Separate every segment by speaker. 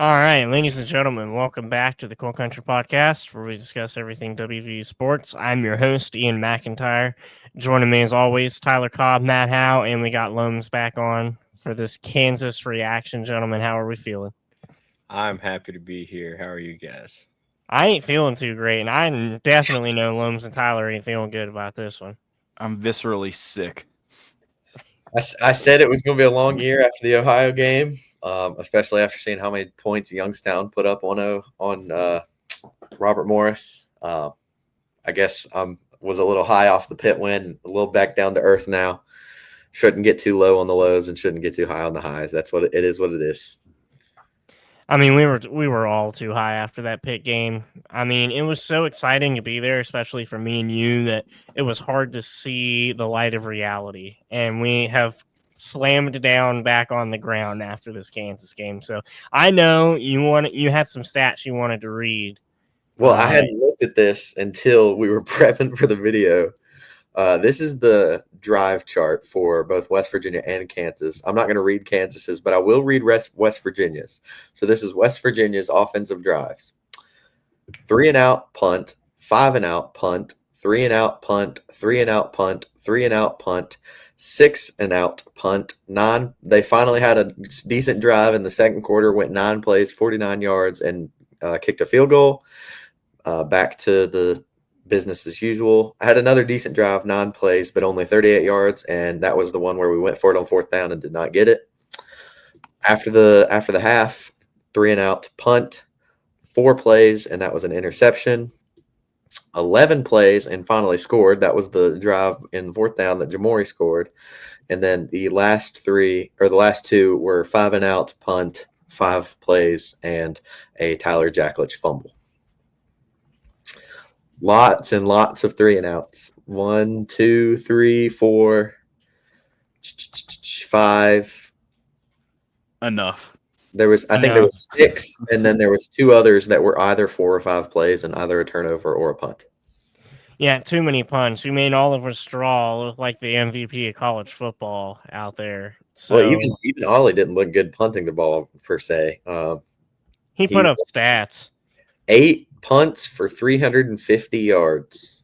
Speaker 1: All right, ladies and gentlemen, welcome back to the Cool Country Podcast, where we discuss everything WVU sports. I'm your host, Ian McIntyre. Joining me, as always, Tyler Cobb, Matt Howe, and we got Lombs back on for this Kansas reaction. Gentlemen, how are we feeling?
Speaker 2: I'm happy to be here. How are you guys?
Speaker 1: I ain't feeling too great, and I definitely know Lombs and Tyler ain't feeling good about this one.
Speaker 3: I'm viscerally sick.
Speaker 4: I said it was going to be a long year after the Ohio game, especially after seeing how many points Youngstown put up on Robert Morris. I guess I was a little high off the pit win, a little back down to earth now. Shouldn't get too low on the lows and shouldn't get too high on the highs. That's what it is. What it is.
Speaker 1: I mean, we were all too high after that pit game. I mean, it was so exciting to be there, especially for me and you, that it was hard to see the light of reality. And we have slammed down back on the ground after this Kansas game. So I know you had some stats you wanted to read.
Speaker 4: Well, I hadn't looked at this until we were prepping for the video. This is the drive chart for both West Virginia and Kansas. I'm not going to read Kansas's, but I will read West Virginia's. So this is West Virginia's offensive drives. 3 and out, punt, 5 and out, punt, 3 and out, punt, 3 and out, punt, 3 and out, punt, 6 and out, punt, 9. They finally had a decent drive in the second quarter, went 9 plays, 49 yards, and kicked a field goal. Back to the business as usual. I had another decent drive, 9 plays, but only 38 yards, and that was the one where we went for it on fourth down and did not get it. After the half, 3 and out, punt, 4 plays, and that was an interception. 11 plays and finally scored. That was the drive in fourth down that Jamori scored. And then the last 2 were 5 and out, punt, 5 plays, and a Tyler Jacklich fumble. Lots and lots of 3 and outs. 1, 2, 3, 4, 5.
Speaker 3: Enough.
Speaker 4: I think there was 6, and then there was 2 others that were either 4 or 5 plays and either a turnover or a punt.
Speaker 1: Yeah, too many punts. We made Oliver Straw look like the MVP of college football out there. So
Speaker 4: well, even Ollie didn't look good punting the ball per se.
Speaker 1: he put up stats.
Speaker 4: 8 punts for 350 yards.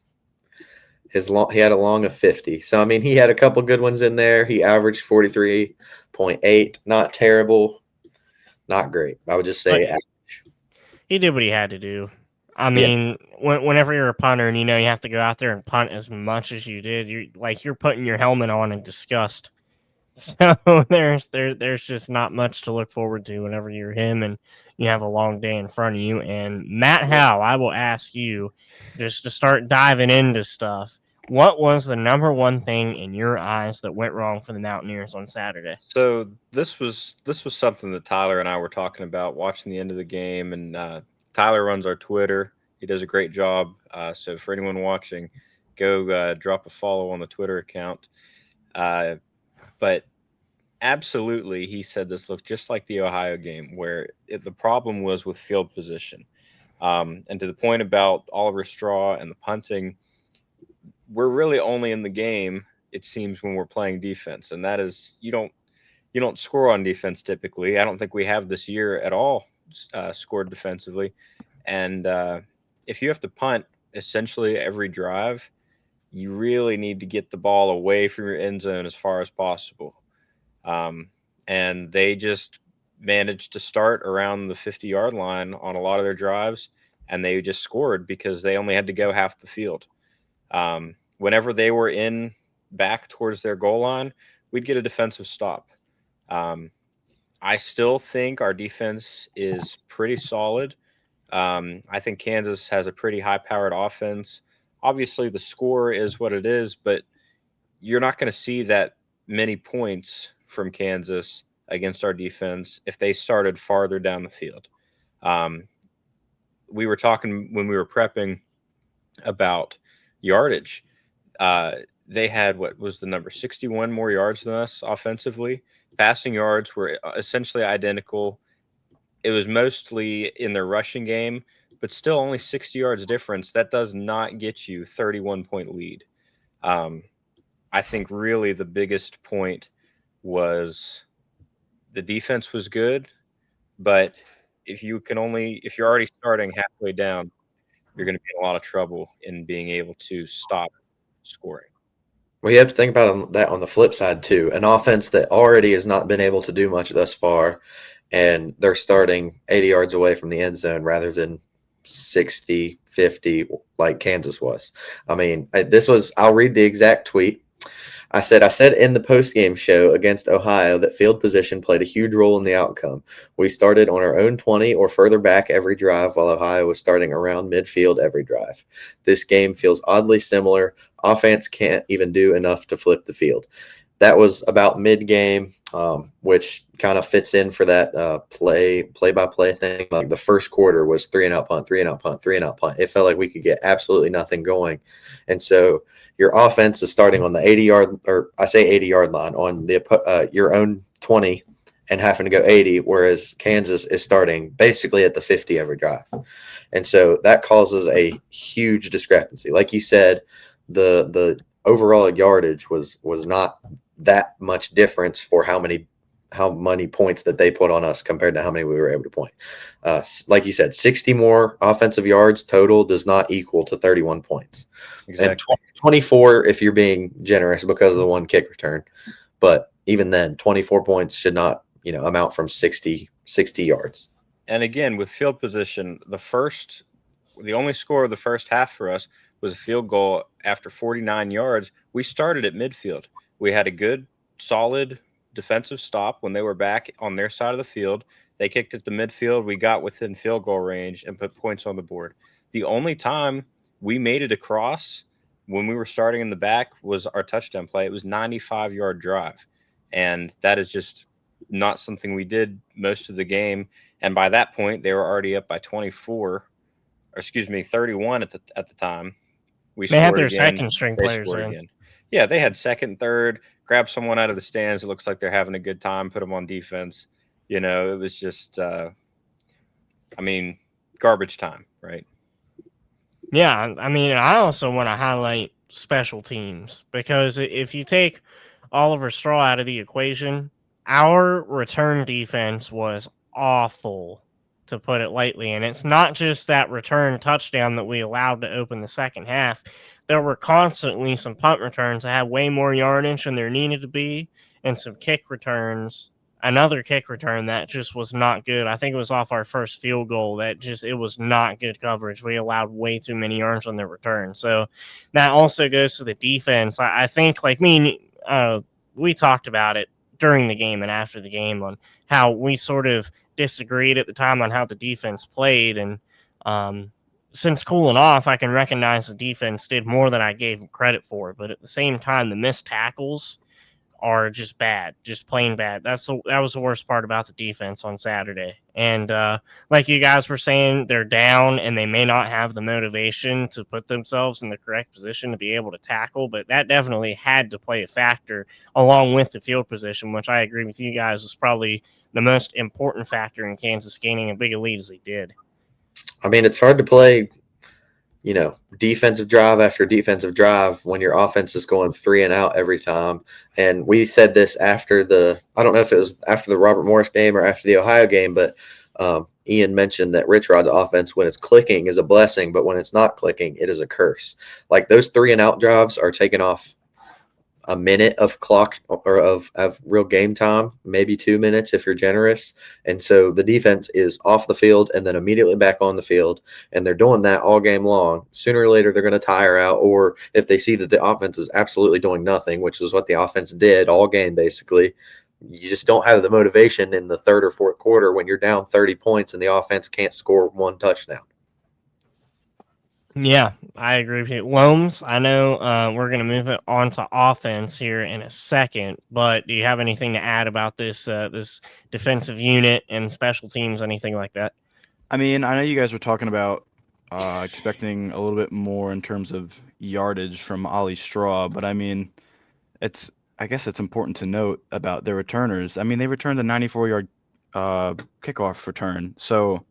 Speaker 4: He had a long of 50. So, I mean, he had a couple good ones in there. He averaged 43.8. Not terrible. Not great. I would just say average.
Speaker 1: He did what he had to do. I mean, whenever you're a punter and you have to go out there and punt as much as you did, you're putting your helmet on in disgust. So there's just not much to look forward to whenever you're him and you have a long day in front of you. And Matt Howe, I will ask you just to start diving into stuff. What was the number one thing in your eyes that went wrong for the Mountaineers on Saturday?
Speaker 2: So this was something that Tyler and I were talking about watching the end of the game, and Tyler runs our Twitter. He does a great job. So for anyone watching, go drop a follow on the Twitter account. But absolutely, he said this looked just like the Ohio game, where the problem was with field position. And to the point about Oliver Straw and the punting, we're really only in the game, it seems, when we're playing defense, and that is you don't score on defense typically. I don't think we have this year at all scored defensively, and if you have to punt essentially every drive, you really need to get the ball away from your end zone as far as possible. And they just managed to start around the 50-yard line on a lot of their drives, and they just scored because they only had to go half the field. Whenever they were in back towards their goal line, we'd get a defensive stop. I still think our defense is pretty solid. I think Kansas has a pretty high-powered offense. Obviously, the score is what it is, but you're not going to see that many points from Kansas against our defense if they started farther down the field. We were talking when we were prepping about yardage. They had, what was the number, 61 more yards than us offensively. Passing yards were essentially identical. It was mostly in their rushing game, but still only 60 yards difference. That does not get you 31-point lead. I think really the biggest point was the defense was good, but if you're already starting halfway down, you're going to be in a lot of trouble in being able to stop scoring.
Speaker 4: Well, you have to think about that on the flip side, too. An offense that already has not been able to do much thus far, and they're starting 80 yards away from the end zone rather than 60, 50 like Kansas was. I mean, I'll read the exact tweet. I said in the postgame show against Ohio that field position played a huge role in the outcome. We started on our own 20 or further back every drive, while Ohio was starting around midfield every drive. This game feels oddly similar. Offense can't even do enough to flip the field. That was about mid-game, which kind of fits in for that play-by-play thing. Like the first quarter was 3-and-out punt, 3-and-out punt, 3-and-out punt. It felt like we could get absolutely nothing going. And so your offense is starting on the 80-yard, or I say 80-yard line, on the your own 20 and having to go 80, whereas Kansas is starting basically at the 50 every drive. And so that causes a huge discrepancy. Like you said, the overall yardage was not that much difference for how many points that they put on us compared to how many we were able to point. Like you said, 60 more offensive yards total does not equal to 31 points.
Speaker 2: Exactly.
Speaker 4: And 24 if you're being generous because of the one kick return. But even then, 24 points should not, amount from 60 yards.
Speaker 2: And again, with field position, the only score of the first half for us was a field goal after 49 yards. We started at midfield. We had a good, solid defensive stop when they were back on their side of the field. They kicked it to midfield. We got within field goal range and put points on the board. The only time we made it across when we were starting in the back was our touchdown play. It was 95-yard drive. And that is just not something we did most of the game. And by that point, they were already up by 31 at the time.
Speaker 1: They had their second string players in.
Speaker 2: Again. Yeah, they had second, third, grab someone out of the stands. It looks like they're having a good time, put them on defense. It was just, garbage time, right?
Speaker 1: Yeah, I also want to highlight special teams because if you take Oliver Straw out of the equation, our return defense was awful, to put it lightly. And it's not just that return touchdown that we allowed to open the second half. There were constantly some punt returns that had way more yardage than there needed to be, and some kick returns. Another kick return that just was not good. I think it was off our first field goal it was not good coverage. We allowed way too many yards on their return. So that also goes to the defense. I think, we talked about it during the game and after the game on how we sort of disagreed at the time on how the defense played. And since cooling off, I can recognize the defense did more than I gave them credit for. But at the same time, the missed tackles are just bad, just plain bad. That was the worst part about the defense on Saturday. And like you guys were saying, they're down and they may not have the motivation to put themselves in the correct position to be able to tackle, but that definitely had to play a factor along with the field position, which I agree with you guys was probably the most important factor in Kansas gaining as big a lead as they did.
Speaker 4: It's hard to play defensive drive after defensive drive when your offense is going 3-and-out every time. And we said this after I don't know if it was after the Robert Morris game or after the Ohio game, but Ian mentioned that Rich Rod's offense, when it's clicking, is a blessing, but when it's not clicking, it is a curse. Like those 3-and-out drives are taking off a minute of clock or of real game time, maybe 2 minutes if you're generous. And so the defense is off the field and then immediately back on the field. And they're doing that all game long. Sooner or later, they're going to tire out. Or if they see that the offense is absolutely doing nothing, which is what the offense did all game, basically, you just don't have the motivation in the third or fourth quarter when you're down 30 points and the offense can't score one touchdown.
Speaker 1: Yeah, I agree with you. Lombs, I know we're going to move it on to offense here in a second, but do you have anything to add about this this defensive unit and special teams, anything like that?
Speaker 3: I know you guys were talking about expecting a little bit more in terms of yardage from Ollie Straw, but I guess it's important to note about their returners. They returned a 94-yard kickoff return. So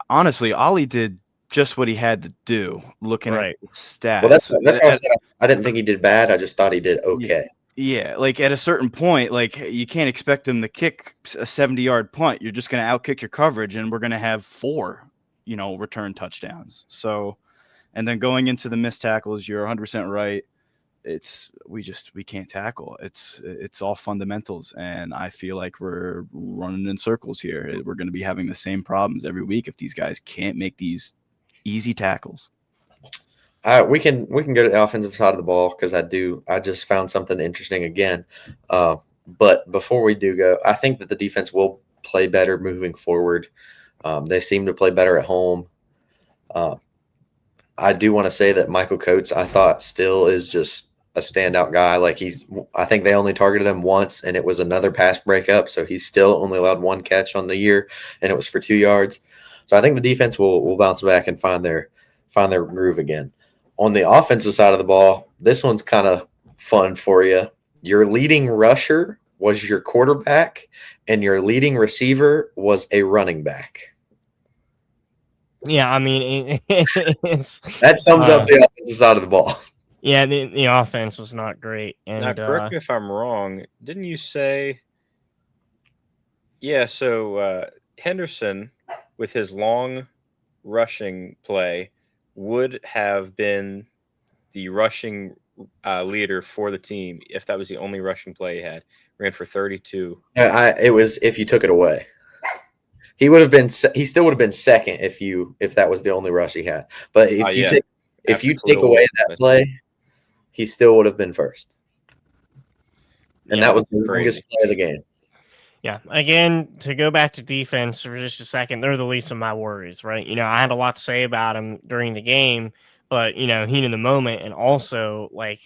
Speaker 3: honestly, Ollie did just what he had to do, looking
Speaker 1: Right.
Speaker 3: at the stats.
Speaker 4: Well, that's why I said I didn't think he did bad. I just thought he did okay.
Speaker 3: Yeah, like at a certain point, like you can't expect them to kick a 70-yard punt. You're just going to outkick your coverage, and we're going to have 4, return touchdowns. So, and then going into the missed tackles, you're 100% right. We can't tackle. It's all fundamentals, and I feel like we're running in circles here. We're going to be having the same problems every week if these guys can't make these easy tackles.
Speaker 4: We can go to the offensive side of the ball because I just found something interesting again. But before we do go, I think that the defense will play better moving forward. They seem to play better at home. I do want to say that Michael Coates, I thought, still is just a standout guy. Like I think they only targeted him once, and it was another pass breakup. So he's still only allowed 1 catch on the year, and it was for 2 yards. So I think the defense will bounce back and find their groove again. On the offensive side of the ball, this one's kind of fun for you. Your leading rusher was your quarterback, and your leading receiver was a running back.
Speaker 1: Yeah, I mean, it's
Speaker 4: That sums up the offensive side of the ball.
Speaker 1: Yeah, the offense was not great. And
Speaker 2: now, correct me if I'm wrong. Didn't you say? Yeah. So Henderson, with his long rushing play, would have been the rushing leader for the team if that was the only rushing play he had. Ran for 32.
Speaker 4: It was if you took it away. He would have been. He still would have been second if that was the only rush he had. But if you take away that play, he still would have been first. And that was the longest play of the game.
Speaker 1: Yeah. Again, to go back to defense for just a second, they're the least of my worries, right? I had a lot to say about him during the game, but heat in the moment, and also like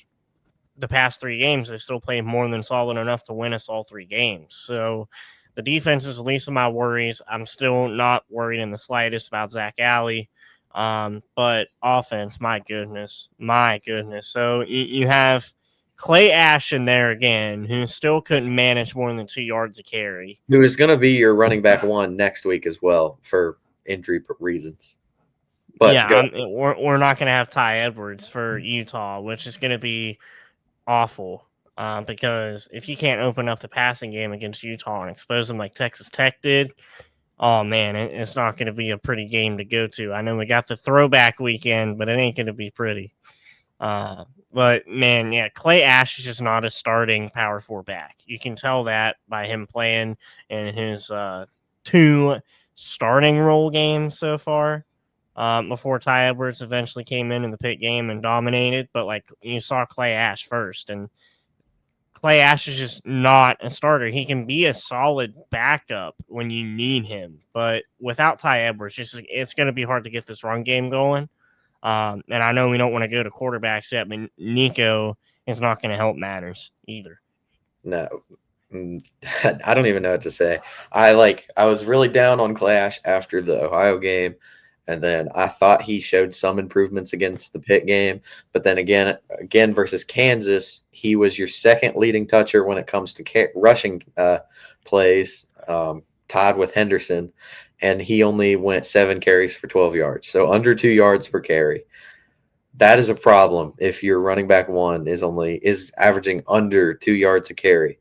Speaker 1: the past 3 games, they still played more than solid enough to win us all 3 games. So the defense is the least of my worries. I'm still not worried in the slightest about Zach Alley. But offense, my goodness. So you have Clay Ash in there again, who still couldn't manage more than 2 yards a carry.
Speaker 4: Who is going to be your running back 1 next week as well for injury reasons. But
Speaker 1: yeah, we're not going to have Ty Edwards for Utah, which is going to be awful. Because if you can't open up the passing game against Utah and expose them like Texas Tech did, oh man, it's not going to be a pretty game to go to. I know we got the throwback weekend, but it ain't going to be pretty. But man, yeah, Clay Ash is just not a starting power 4 back. You can tell that by him playing in his 2 starting role games so far. Before Ty Edwards eventually came in the Pitt game and dominated, but like you saw Clay Ash first, and Clay Ash is just not a starter. He can be a solid backup when you need him, but without Ty Edwards, it's going to be hard to get this run game going. And I know we don't want to go to quarterbacks yet, but Nico is not going to help matters either.
Speaker 4: No, I don't even know what to say. I was really down on Clay Ash after the Ohio game. And then I thought he showed some improvements against the Pitt game. But then again versus Kansas, he was your second leading toucher when it comes to rushing plays, tied with Henderson. And he only went 7 carries for 12 yards. So under 2 yards per carry. That is a problem if your running back 1 is averaging under 2 yards a carry.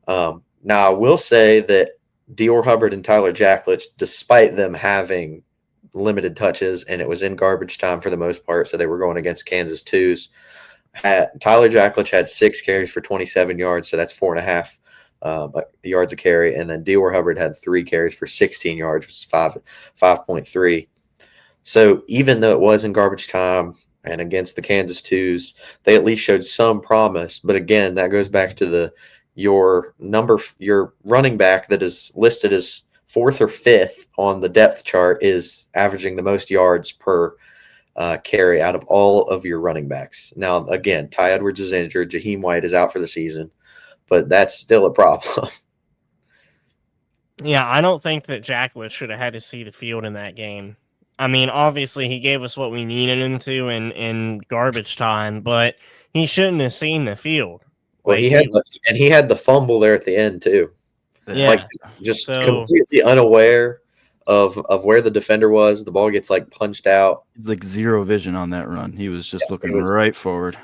Speaker 4: Now, I will say that Dior Hubbard and Tyler Jacklich, despite them having limited touches, and it was in garbage time for the most part, so they were going against Kansas 2s. Tyler Jacklich had 6 carries for 27 yards, so that's 4.5 yards a carry, and then Dior Hubbard had 3 carries for 16 yards, which is 5.3. So even though it was in garbage time and against the Kansas 2s, they at least showed some promise. But again, that goes back to your running back that is listed as 4th or 5th on the depth chart is averaging the most yards per carry out of all of your running backs. Now, again, Ty Edwards is injured. Jaheim White is out for the season, but that's still a problem.
Speaker 1: Yeah, I don't think that Jacklich should have had to see the field in that game. I mean, obviously, he gave us what we needed him to in garbage time, but he shouldn't have seen the field.
Speaker 4: Well, he had the fumble there at the end too.
Speaker 1: Yeah,
Speaker 4: completely unaware of where the defender was. The ball gets punched out.
Speaker 3: Zero vision on that run. He was just looking right forward.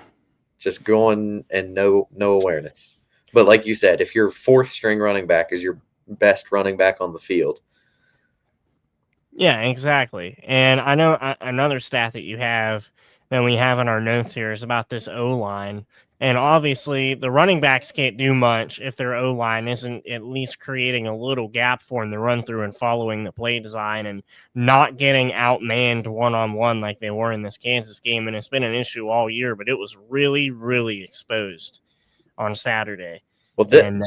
Speaker 4: just going and no awareness. But like you said, if your fourth string running back is your best running back on the field.
Speaker 1: Yeah, exactly. And I know another stat that you have that we have in our notes here is about this O line. And obviously, the running backs can't do much if their O line isn't at least creating a little gap for them to run through and following the play design and not getting outmanned one on one like they were in this Kansas game. And it's been an issue all year, but it was really, really exposed on Saturday.
Speaker 4: Well,
Speaker 1: And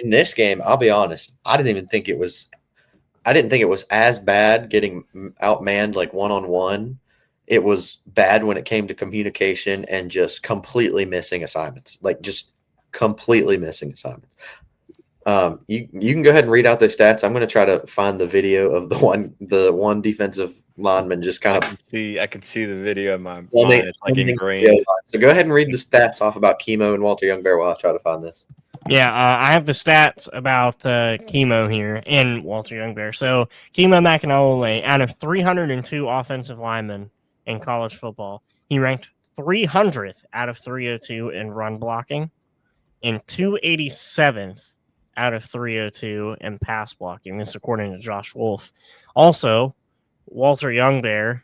Speaker 4: in this game, I'll be honest, I didn't think it was as bad getting outmanned like one-on-one. It was bad when it came to communication and just completely missing assignments, like just completely missing assignments. You can go ahead and read out the stats. I'm going to try to find the video of the one defensive lineman just kind of.
Speaker 2: I could see the video in my mind. It's like
Speaker 4: plumbing
Speaker 2: ingrained.
Speaker 4: So go ahead and read the stats off about Chemo and Walter Youngbear while I try to find this.
Speaker 1: yeah, I have the stats about Chemo here and Walter Youngbear. So Chemo Macanole, out of 302 offensive linemen in college football, he ranked 300th out of 302 in run blocking and 287th out of 302 in pass blocking. This is according to Josh Wolf. Also, Walter Youngbear,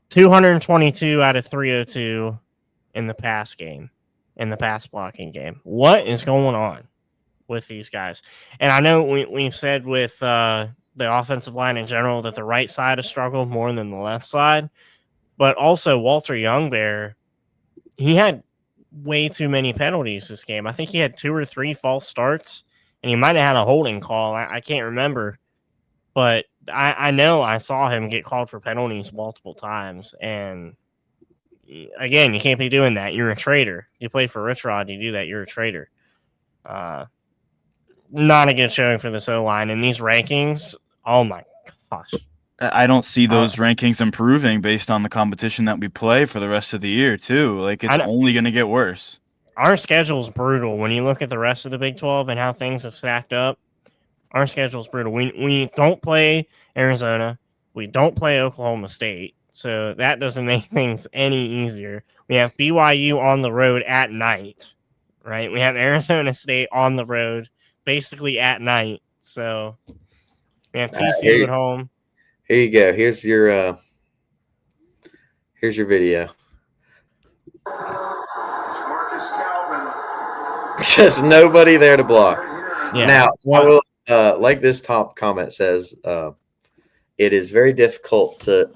Speaker 1: 222 out of 302 in the pass game. In the pass blocking game. What is going on with these guys? And I know we've said with the offensive line in general that the right side has struggled more than the left side, but also Walter Youngbear, he had way too many penalties this game. I think he had 2 or 3 false starts, and he might have had a holding call. I can't remember, but I know I saw him get called for penalties multiple times, and again, you can't be doing that. You're a traitor. You play for Rich Rod, you do that, you're a traitor. Not a good showing for this O-line. And these rankings, oh my gosh.
Speaker 3: I don't see those rankings improving based on the competition that we play for the rest of the year, too. Like, it's only going to get worse.
Speaker 1: Our schedule is brutal. When you look at the rest of the Big 12 and how things have stacked up, our schedule is brutal. We don't play Arizona. We don't play Oklahoma State. So that doesn't make things any easier. We have BYU on the road at night, right? We have Arizona State on the road basically at night. So we have TCU at home.
Speaker 4: Here you go. Here's your video. Just nobody there to block. Yeah. Now, I will, like this top comment says, it is very difficult to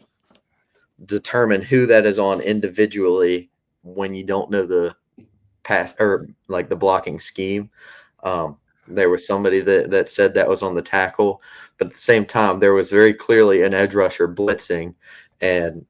Speaker 4: determine who that is on individually when you don't know the pass or like the blocking scheme. There was somebody that said that was on the tackle, but at the same time, there was very clearly an edge rusher blitzing, and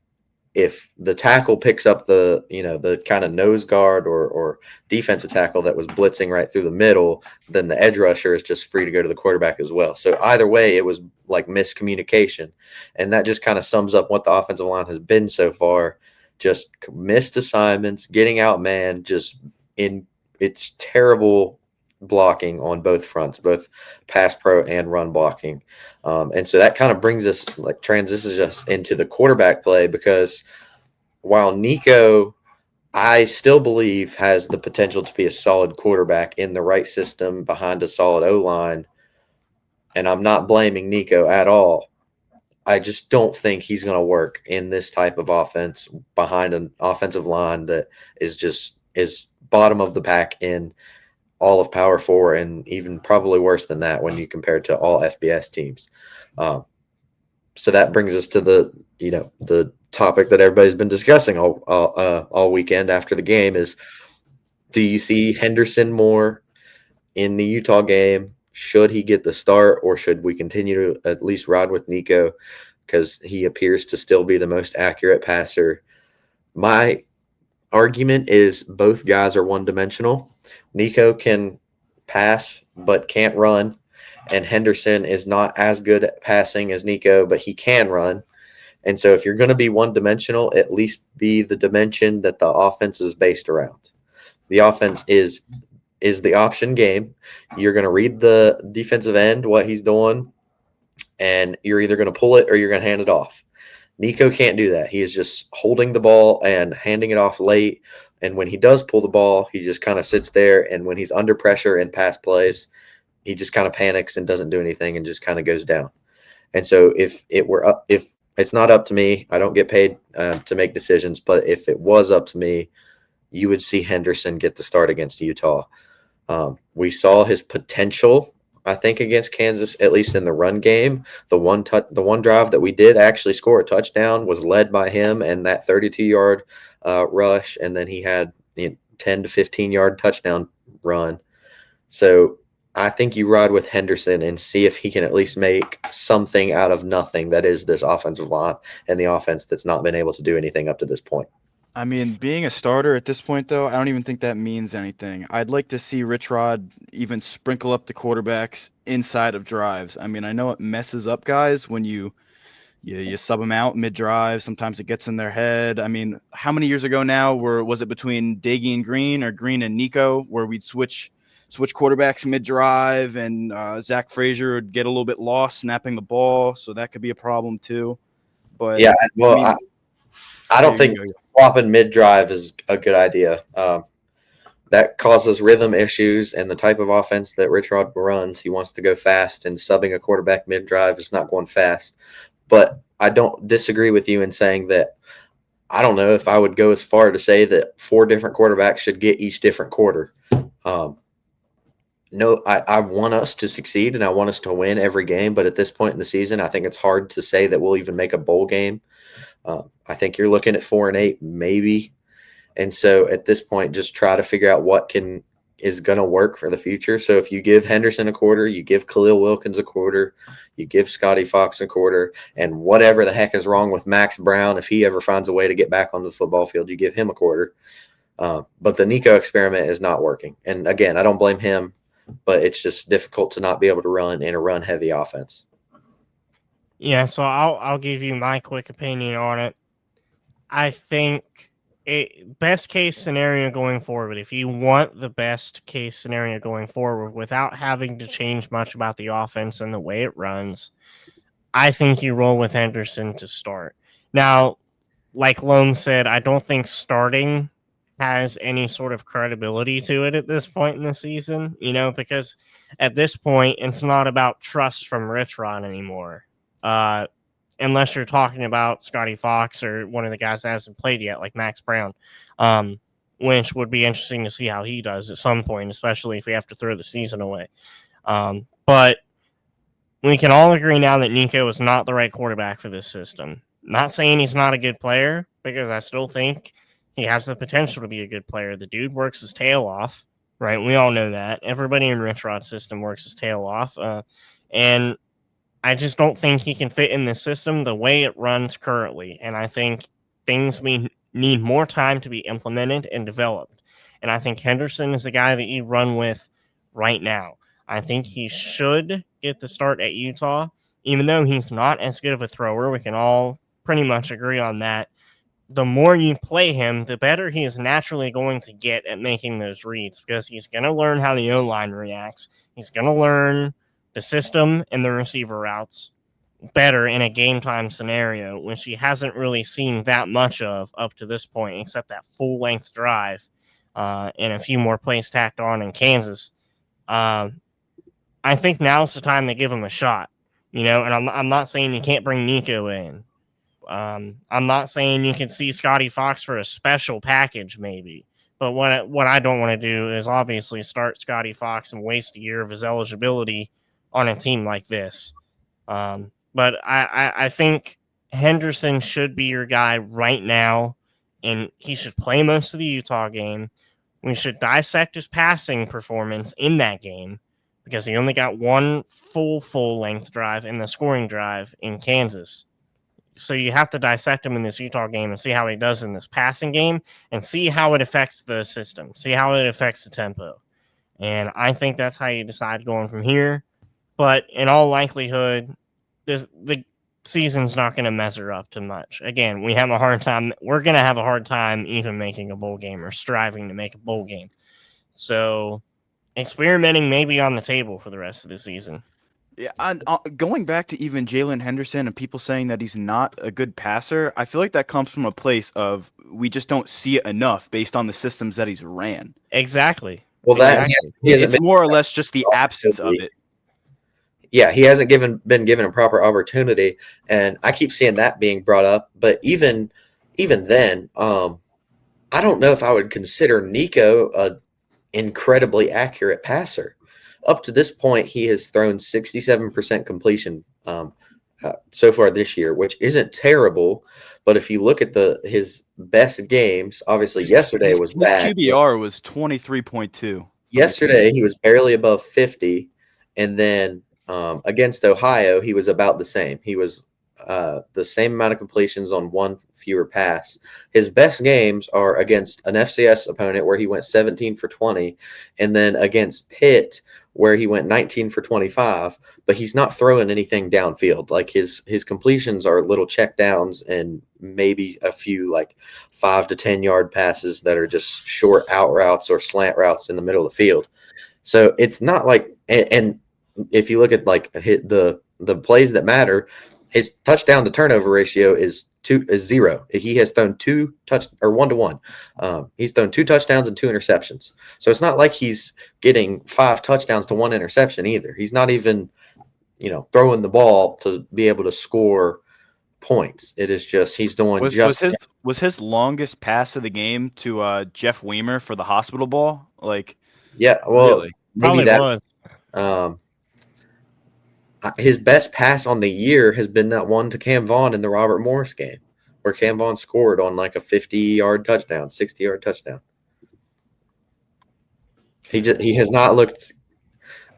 Speaker 4: if the tackle picks up the kind of nose guard or defensive tackle that was blitzing right through the middle, then the edge rusher is just free to go to the quarterback as well. So either way, it was like miscommunication. And that just kind of sums up what the offensive line has been so far. Just missed assignments, getting outmanned, just it's terrible blocking on both fronts, both pass pro and run blocking. And so that kind of brings us, like, transitions us into the quarterback play, because while Nico, I still believe, has the potential to be a solid quarterback in the right system behind a solid O-line, and I'm not blaming Nico at all, I just don't think he's going to work in this type of offense behind an offensive line that is bottom of the pack in all of Power 4, and even probably worse than that when you compare it to all FBS teams. So that brings us to the topic that everybody's been discussing all weekend after the game is, do you see Henderson more in the Utah game? Should he get the start, or should we continue to at least ride with Nico because he appears to still be the most accurate passer? My argument is both guys are one-dimensional. Nico can pass but can't run, and Henderson is not as good at passing as Nico, but he can run. And so if you're going to be one-dimensional, at least be the dimension that the offense is based around. The offense is the option game. You're going to read the defensive end, what he's doing, and you're either going to pull it or you're going to hand it off. Nico can't do that. He is just holding the ball and handing it off late And when he does pull the ball, he just kind of sits there. And when he's under pressure in pass plays, he just kind of panics and doesn't do anything and just kind of goes down. And so if it's not up to me, I don't get paid to make decisions. But if it was up to me, you would see Henderson get the start against Utah. We saw his potential, I think, against Kansas, at least in the run game. The one drive that we did actually score a touchdown was led by him and that 32-yard rush, and then he had 10 to 15-yard touchdown run. So I think you ride with Henderson and see if he can at least make something out of nothing. That is this offensive line and the offense that's not been able to do anything up to this point.
Speaker 3: I mean, being a starter at this point, though, I don't even think that means anything. I'd like to see Rich Rod even sprinkle up the quarterbacks inside of drives. I mean, I know it messes up guys when you sub them out mid-drive. Sometimes it gets in their head. I mean, how many years ago now was it between Daggy and Green or Green and Nico where we'd switch quarterbacks mid-drive and Zach Frazier would get a little bit lost snapping the ball, so that could be a problem too. But
Speaker 4: yeah, well,
Speaker 3: I mean,
Speaker 4: I don't think swapping mid-drive is a good idea. That causes rhythm issues, and the type of offense that Rich Rod runs, he wants to go fast, and subbing a quarterback mid-drive is not going fast. But I don't disagree with you in saying that I don't know if I would go as far to say that 4 different quarterbacks should get each different quarter. No, I want us to succeed and I want us to win every game. But at this point in the season, I think it's hard to say that we'll even make a bowl game. I think you're looking at 4-8, maybe. And so at this point, just try to figure out what is going to work for the future. So if you give Henderson a quarter, you give Khalil Wilkins a quarter, you give Scotty Fox a quarter, and whatever the heck is wrong with Max Brown, if he ever finds a way to get back on the football field, you give him a quarter. But the Nico experiment is not working. And again, I don't blame him, but it's just difficult to not be able to run in a run-heavy offense.
Speaker 1: Yeah, so I'll give you my quick opinion on it. I think best case scenario going forward, if you want the best case scenario going forward without having to change much about the offense and the way it runs, I think you roll with Henderson to start. Now, like Loam said, I don't think starting has any sort of credibility to it at this point in the season, because at this point, it's not about trust from Rich Rod anymore. Unless you're talking about Scotty Fox or one of the guys that hasn't played yet, like Max Brown, which would be interesting to see how he does at some point, especially if we have to throw the season away. But we can all agree now that Nico is not the right quarterback for this system. Not saying he's not a good player, because I still think he has the potential to be a good player. The dude works his tail off, right? We all know that. Everybody in Rich Rod's system works his tail off. And I just don't think he can fit in this system the way it runs currently. And I think things need more time to be implemented and developed. And I think Henderson is the guy that you run with right now. I think he should get the start at Utah, even though he's not as good of a thrower. We can all pretty much agree on that. The more you play him, the better he is naturally going to get at making those reads, because he's going to learn how the O-line reacts. He's going to learn the system and the receiver routes better in a game time scenario, which he hasn't really seen that much of up to this point, except that full length drive and a few more plays tacked on in Kansas. I think now's the time to give him a shot, and I'm not saying you can't bring Nico in. I'm not saying you can see Scotty Fox for a special package, maybe. But what I don't want to do is obviously start Scotty Fox and waste a year of his eligibility on a team like this. But I think Henderson should be your guy right now, and he should play most of the Utah game. We should dissect his passing performance in that game, because he only got one full length drive in the scoring drive in Kansas. So you have to dissect him in this Utah game and see how he does in this passing game and see how it affects the system, see how it affects the tempo. And I think that's how you decide going from here. But in all likelihood, the season's not going to measure up to much. Again, we're going to have a hard time even making a bowl game or striving to make a bowl game. So experimenting may be on the table for the rest of the season.
Speaker 3: Yeah, and going back to even Jalen Henderson and people saying that he's not a good passer, I feel like that comes from a place of we just don't see it enough based on the systems that he's ran.
Speaker 1: Exactly.
Speaker 4: Well, that
Speaker 1: Exactly.
Speaker 4: he hasn't
Speaker 3: It's more or less just the absence of
Speaker 4: been.
Speaker 3: it.
Speaker 4: Yeah, he hasn't been given a proper opportunity, and I keep seeing that being brought up. But even then, I don't know if I would consider Nico a incredibly accurate passer. Up to this point, he has thrown 67% completion so far this year, which isn't terrible. But if you look at his best games, obviously yesterday was
Speaker 3: His
Speaker 4: bad.
Speaker 3: QBR was 23.2 for the
Speaker 4: Yesterday
Speaker 3: season.
Speaker 4: he was barely above 50, and then against Ohio he was about the same. He was the same amount of completions on one fewer pass. His best games are against an FCS opponent where he went 17 for 20, and then against Pitt where he went 19 for 25. But he's not throwing anything downfield. Like his completions are little check downs and maybe a few like 5 to 10 yard passes that are just short out routes or slant routes in the middle of the field. So it's not like, and if you look at like the plays that matter, his touchdown to turnover ratio is 0. He has thrown 1-to-1. He's thrown 2 touchdowns and 2 interceptions. So it's not like he's getting 5 touchdowns to 1 interception either. He's not even, throwing the ball to be able to score points. It is just he's doing
Speaker 3: Was his longest pass of the game to Jeff Weimer for the hospital ball? Like,
Speaker 4: yeah. Well,
Speaker 3: really?
Speaker 4: maybe
Speaker 1: Probably
Speaker 4: that.
Speaker 1: was.
Speaker 4: His best pass on the year has been that one to Cam Vaughn in the Robert Morris game, where Cam Vaughn scored on like a 50-yard touchdown, 60-yard touchdown. He has not looked.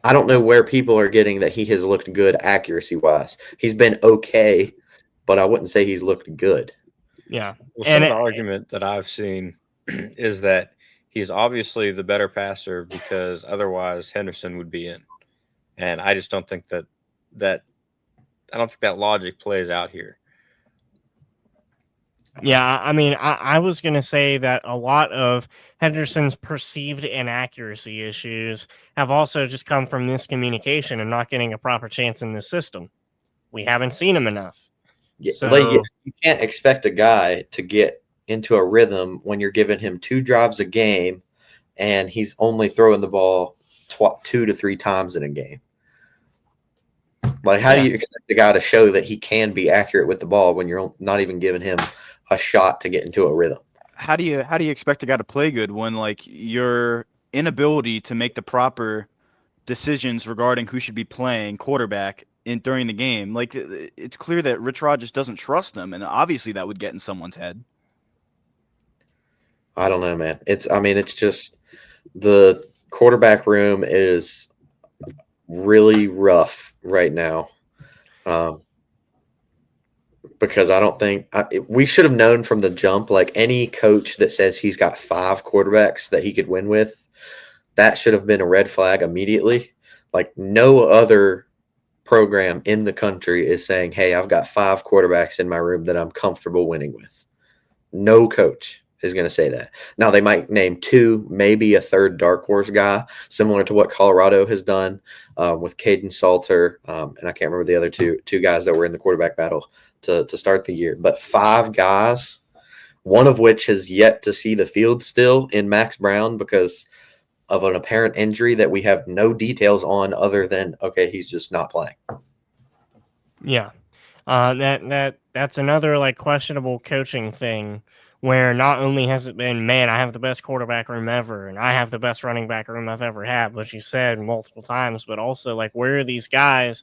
Speaker 4: I don't know where people are getting that he has looked good accuracy wise. He's been okay, but I wouldn't say he's looked good.
Speaker 1: Yeah.
Speaker 2: Well,
Speaker 1: And
Speaker 2: some of the argument that I've seen is that he's obviously the better passer because otherwise Henderson would be in, and I just don't think that I don't think that logic plays out here.
Speaker 1: yeah, I mean, I was going to say that a lot of Henderson's perceived inaccuracy issues have also just come from miscommunication and not getting a proper chance in the system. We haven't seen him enough.
Speaker 4: Yeah,
Speaker 1: So,
Speaker 4: like you can't expect a guy to get into a rhythm when you're giving him 2 drives a game and he's only throwing the ball 2 to 3 times in a game. Like, how do you expect a guy to show that he can be accurate with the ball when you're not even giving him a shot to get into a rhythm?
Speaker 3: How do you expect a guy to play good when like your inability to make the proper decisions regarding who should be playing quarterback during the game? Like, it's clear that Rich Rod just doesn't trust him, and obviously that would get in someone's head.
Speaker 4: I don't know, man. It's just the quarterback room is really rough right now. Because I don't think we should have known from the jump, like any coach that says he's got 5 quarterbacks that he could win with, that should have been a red flag immediately. Like no other program in the country is saying, hey, I've got 5 quarterbacks in my room that I'm comfortable winning with. No coach is going to say that. Now they might name 2, maybe a third dark horse guy, similar to what Colorado has done with Caden Salter, and I can't remember the other two guys that were in the quarterback battle to start the year. But 5 guys, one of which has yet to see the field still in Max Brown because of an apparent injury that we have no details on other than, okay, he's just not playing.
Speaker 1: yeah. That's another like questionable coaching thing where not only has it been, man, I have the best quarterback room ever and I have the best running back room I've ever had, which you said multiple times, but also like where are these guys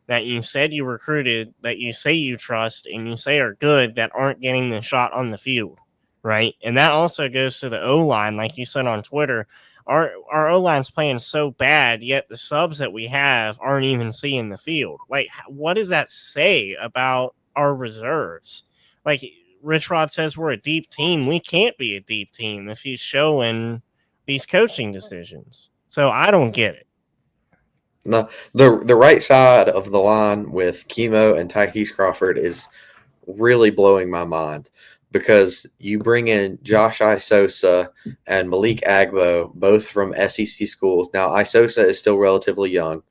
Speaker 1: that you said you recruited, that you say you trust and you say are good that aren't getting the shot on the field, right? And that also goes to the O-line, like you said on Twitter. Our O-line's playing so bad, yet the subs that we have aren't even seeing the field. Like, what does that say about our reserves? Like, Rich Rod says we're a deep team. We can't be a deep team if he's showing these coaching decisions. So I don't get it.
Speaker 4: No, the right side of the line with Chemo and Tykees Crawford is really blowing my mind because you bring in Josh Isosa and Malik Agbo, both from SEC schools. Now, Isosa is still relatively young,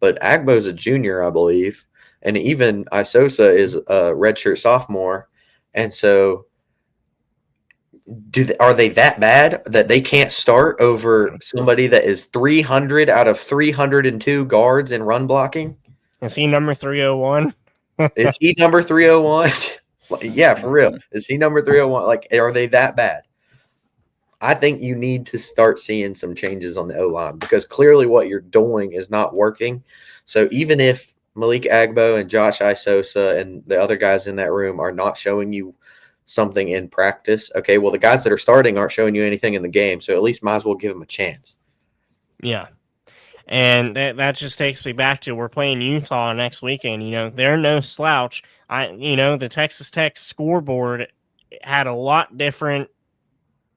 Speaker 4: but Agbo's a junior, I believe, and even Isosa is a redshirt sophomore, and so are they that bad that they can't start over somebody that is 300 out of 302 guards in run blocking?
Speaker 1: Is he number 301?
Speaker 4: Is he number 301? Yeah, for real. Is he number 301? Like, are they that bad? I think you need to start seeing some changes on the O-line because clearly what you're doing is not working. So even if Malik Agbo and Josh Isosa and the other guys in that room are not showing you something in practice, okay, well, the guys that are starting aren't showing you anything in the game, so at least might as well give them a chance.
Speaker 1: Yeah. And that just takes me back to we're playing Utah next weekend. They're no slouch. The Texas Tech scoreboard had a lot different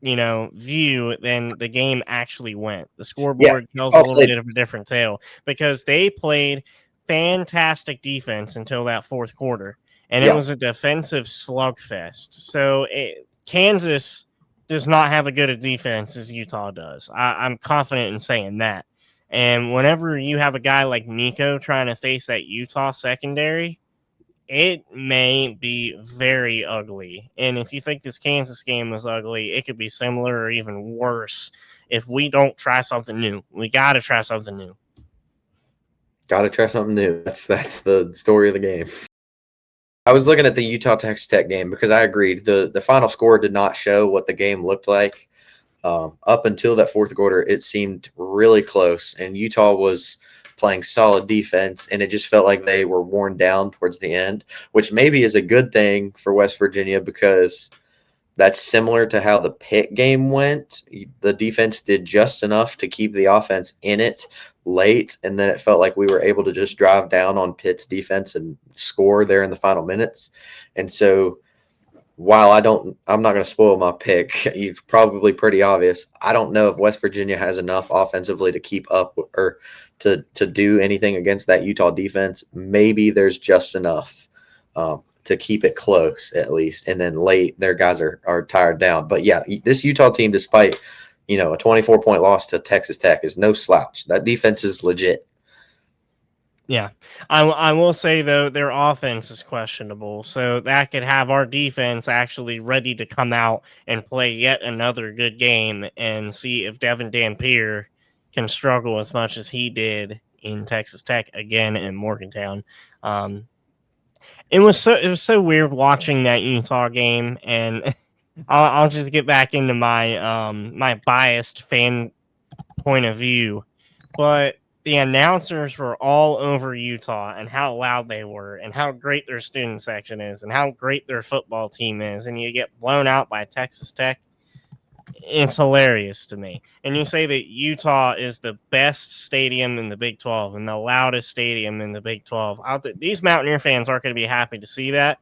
Speaker 1: view than the game actually went. The scoreboard tells a little bit of a different tale because they played fantastic defense until that fourth quarter, and it was a defensive slugfest. So Kansas does not have as good a defense as Utah does. I'm confident in saying that. And whenever you have a guy like Nico trying to face that Utah secondary, it may be very ugly. And if you think this Kansas game was ugly, it could be similar or even worse if we don't try something new. We got to try something new.
Speaker 4: Got to try something new. That's the story of the game. I was looking at the Utah Texas Tech game because I agreed. The final score did not show what the game looked like. Up until that fourth quarter, it seemed really close, and Utah was playing solid defense, and it just felt like they were worn down towards the end, which maybe is a good thing for West Virginia because that's similar to how the Pitt game went. The defense did just enough to keep the offense in it late, and then it felt like we were able to just drive down on Pitt's defense and score there in the final minutes. And so while I'm not going to spoil my pick. It's probably pretty obvious. I don't know if West Virginia has enough offensively to keep up or to do anything against that Utah defense. Maybe there's just enough to keep it close at least. And then late, their guys are tired down. But yeah, this Utah team, despite a 24-point loss to Texas Tech, is no slouch. That defense is legit.
Speaker 1: Yeah, I will say, though, their offense is questionable. So that could have our defense actually ready to come out and play yet another good game and see if Devin Dampier can struggle as much as he did in Texas Tech again in Morgantown. It was so weird watching that Utah game, and I'll just get back into my my biased fan point of view, but the announcers were all over Utah and how loud they were and how great their student section is and how great their football team is. And you get blown out by Texas Tech. It's hilarious to me. And you say that Utah is the best stadium in the Big 12 and the loudest stadium in the Big 12. These Mountaineer fans aren't going to be happy to see that.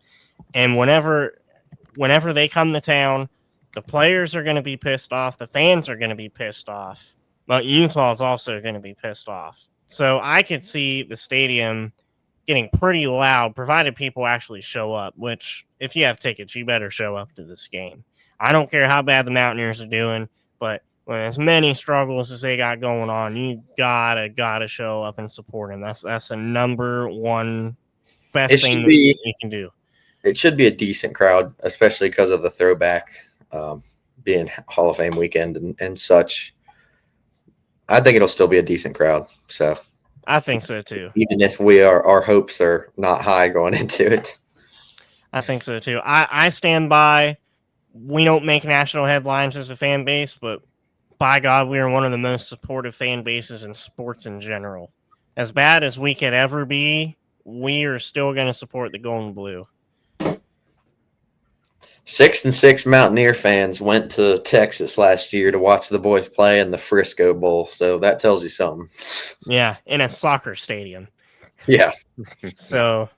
Speaker 1: And whenever they come to town, the players are going to be pissed off. The fans are going to be pissed off. But Utah is also going to be pissed off. So I could see the stadium getting pretty loud, provided people actually show up, which if you have tickets, you better show up to this game. I don't care how bad the Mountaineers are doing, but when as many struggles as they got going on, you gotta show up and support them. That's the number one best thing that you can do.
Speaker 4: It should be a decent crowd, especially because of the throwback being Hall of Fame weekend and such. I think it'll still be a decent crowd. So
Speaker 1: I think so too.
Speaker 4: Even if our hopes are not high going into it.
Speaker 1: I think so too. I stand by. We don't make national headlines as a fan base, but by God, we are one of the most supportive fan bases in sports in general. As bad as we could ever be, we are still going to support the Gold and Blue.
Speaker 4: 6-6 Mountaineer fans went to Texas last year to watch the boys play in the Frisco Bowl, so that tells you something.
Speaker 1: Yeah, in a soccer stadium.
Speaker 4: Yeah.
Speaker 1: So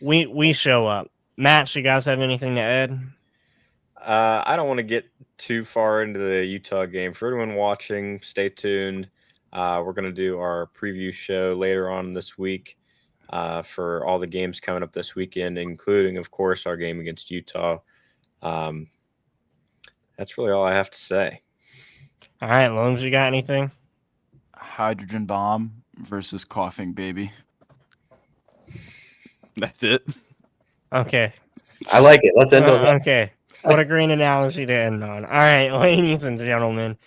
Speaker 1: we show up. Matt, you guys have anything to add?
Speaker 2: I don't want to get too far into the Utah game. For everyone watching, stay tuned. We're going to do our preview show later on this week for all the games coming up this weekend, including, of course, our game against Utah. That's really all I have to say.
Speaker 1: All right, Lombs, you got anything?
Speaker 3: Hydrogen bomb versus coughing baby. That's it.
Speaker 1: Okay.
Speaker 4: I like it. Let's end on that.
Speaker 1: Okay. What a great analogy to end on. All right, ladies and gentlemen.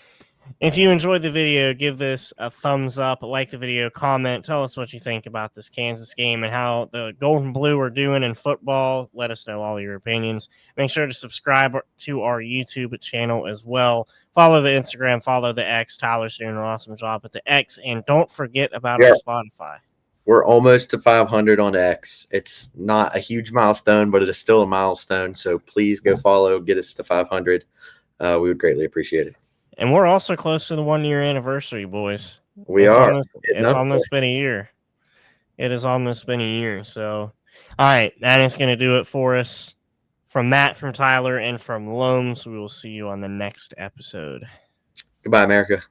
Speaker 1: If you enjoyed the video, give this a thumbs up, like the video, comment, tell us what you think about this Kansas game and how the Gold and Blue are doing in football. Let us know all your opinions. Make sure to subscribe to our YouTube channel as well. Follow the Instagram, follow the X. Tyler's doing an awesome job at the X. And don't forget about our Spotify.
Speaker 4: We're almost to 500 on X. It's not a huge milestone, but it is still a milestone. So please go follow, get us to 500. We would greatly appreciate it.
Speaker 1: And we're also close to the 1 year anniversary, boys.
Speaker 4: It's
Speaker 1: almost been a year. It has almost been a year. So, all right, that is going to do it for us. From Matt, from Tyler, and from Lombs, we will see you on the next episode.
Speaker 4: Goodbye, America.